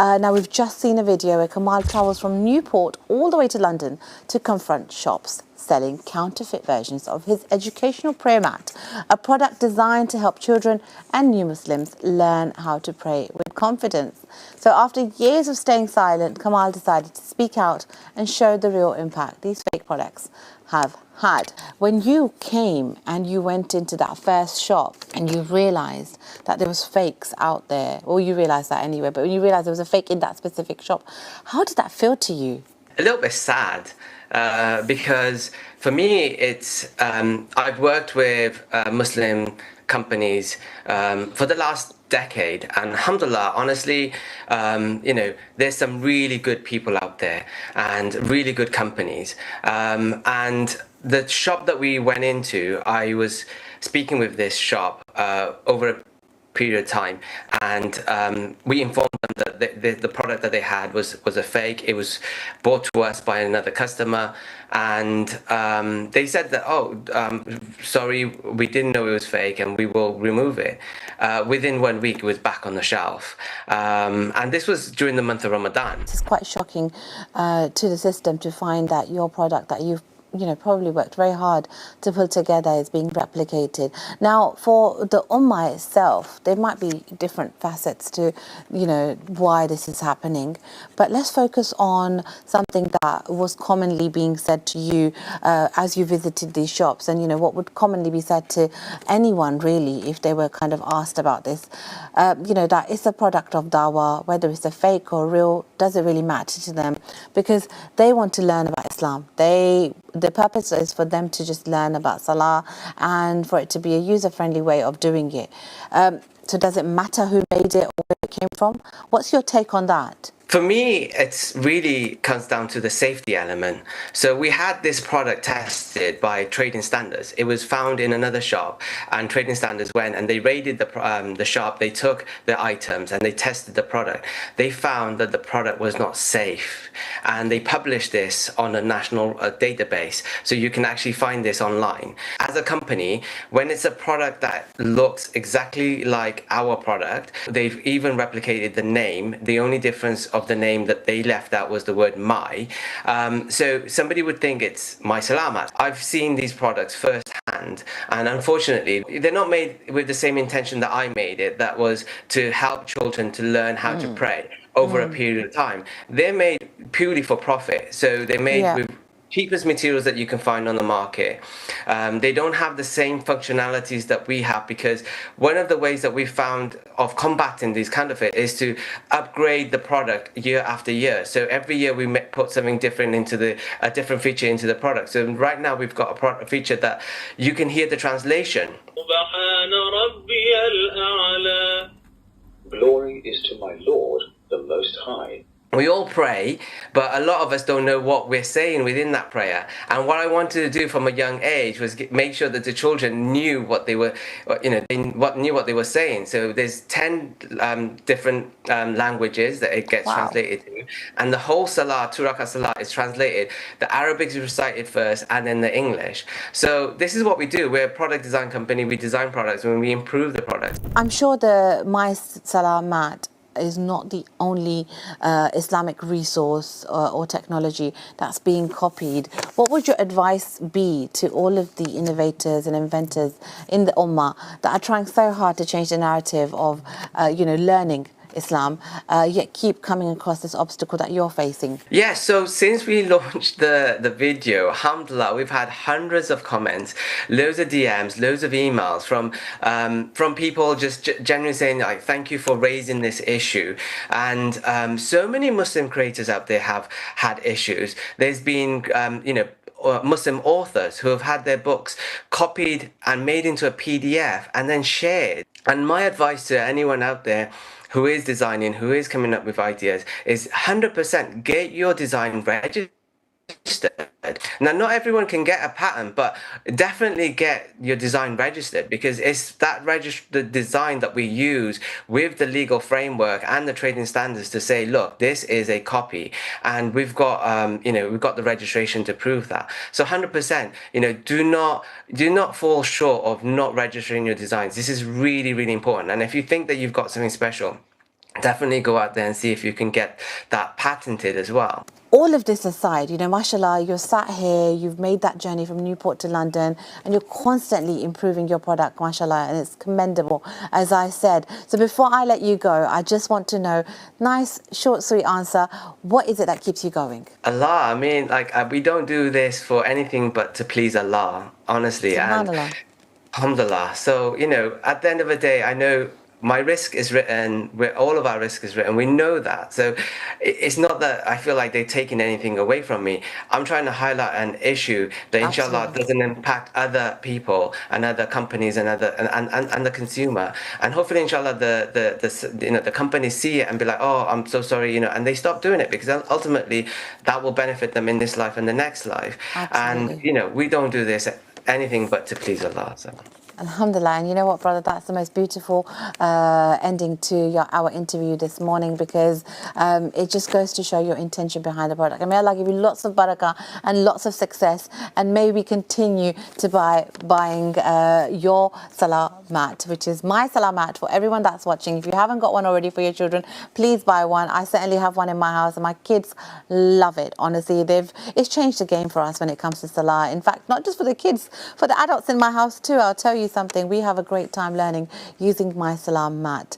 Now, we've just seen a video where Kamal travels from Newport all the way to London to confront shops selling counterfeit versions of his educational prayer mat, a product designed to help children and new Muslims learn how to pray with confidence. So after years of staying silent, Kamal decided to speak out and show the real impact these fake products have had. When you came and you went into that first shop and you realized that there was fakes out there, or you realized that anyway, but when you realized there was a fake in that specific shop, how did that feel to you? A little bit sad, because for me it's I've worked with Muslim companies for the last decade, and alhamdulillah, honestly, there's some really good people out there and really good companies, and the shop that we went into, I was speaking with this shop over a period of time, and we informed them that the product that they had was a fake. It was bought to us by another customer, and they said that, sorry, we didn't know it was fake and we will remove it. Within 1 week it was back on the shelf, and this was during the month of Ramadan. It's quite shocking to the system to find that your product that you've probably worked very hard to put together is being replicated. Now, for the Ummah itself, there might be different facets to, why this is happening. But let's focus on something that was commonly being said to you as you visited these shops, and, what would commonly be said to anyone, really, if they were kind of asked about this. That it's a product of dawah, whether it's a fake or real, doesn't really matter to them, because they want to learn about Islam. The purpose is for them to just learn about Salah and for it to be a user-friendly way of doing it. So does it matter who made it or where it came from? What's your take on that? For me, it's really comes down to the safety element. So we had this product tested by trading standards. It was found in another shop, and trading standards went and they raided the shop. They took the items and they tested the product. They found that the product was not safe, and they published this on a national database. So you can actually find this online. As a company, when it's a product that looks exactly like our product, they've even replicated the name. The only difference of the name that they left out was the word my. So somebody would think it's my Salah mat. I've seen these products firsthand, and unfortunately they're not made with the same intention that I made it, that was to help children to learn how to pray over a period of time. They're made purely for profit. So they're made with cheapest materials that you can find on the market. They don't have the same functionalities that we have, because one of the ways that we found of combating these counterfeit is to upgrade the product year after year. So every year we put something different into a different feature into the product. So right now we've got a feature that you can hear the translation. Glory is to my Lord, the Most High. We all pray, but a lot of us don't know what we're saying within that prayer. And what I wanted to do from a young age was make sure that the children knew what they were, knew what they were saying. So there's 10 different languages that it gets translated to, and the whole Salah, 2 Rakah Salah, is translated. The Arabic is recited first, and then the English. So this is what we do. We're a product design company. We design products when we improve the products. I'm sure the My Salah mat is not the only Islamic resource or technology that's being copied. What would your advice be to all of the innovators and inventors in the Ummah that are trying so hard to change the narrative of, learning Islam, yet keep coming across this obstacle that you're facing? Yeah, so since we launched the video, alhamdulillah, we've had hundreds of comments, loads of DMs, loads of emails from people just genuinely saying, like, thank you for raising this issue. And so many Muslim creators out there have had issues. There's been Muslim authors who have had their books copied and made into a PDF and then shared. And my advice to anyone out there who is designing, who is coming up with ideas, is 100% get your design registered. Now, not everyone can get a patent, but definitely get your design registered, because it's that registered design that we use with the legal framework and the trading standards to say, look, this is a copy, and we've got we've got the registration to prove that. So 100%, do not fall short of not registering your designs. This is really, really important. And if you think that you've got something special, definitely go out there and see if you can get that patented as well. All of this aside, you know, mashallah, you're sat here, you've made that journey from Newport to London, and you're constantly improving your product, mashallah, and it's commendable, as I said. So before I let you go, I just want to know, nice, short, sweet answer, what is it that keeps you going? Allah, I mean, like, we don't do this for anything but to please Allah, honestly. And Subhanallah. alhamdulillah. So, you know, at the end of the day, I know my risk is written, all of our risk is written. We know that. So it's not that I feel like they're taking anything away from me. I'm trying to highlight an issue that inshallah Absolutely. doesn't impact other people and other companies and other and the consumer. And hopefully inshallah the you know the companies see it and be like, oh, I'm so sorry, you know, and they stop doing it, because ultimately that will benefit them in this life and the next life. And Absolutely. you know, we don't do this anything but to please Allah. So. Alhamdulillah. And you know what, brother, that's the most beautiful ending to our interview this morning, because it just goes to show your intention behind the product. And may Allah give you lots of barakah and lots of success, and may we continue to buying your Salah mat, which is my Salah mat, for everyone that's watching. If you haven't got one already for your children, please buy one. I certainly have one in my house, and my kids love it. Honestly, it's changed the game for us when it comes to Salah. In fact, not just for the kids, for the adults in my house too. I'll tell you something, we have a great time learning using my Salah mat.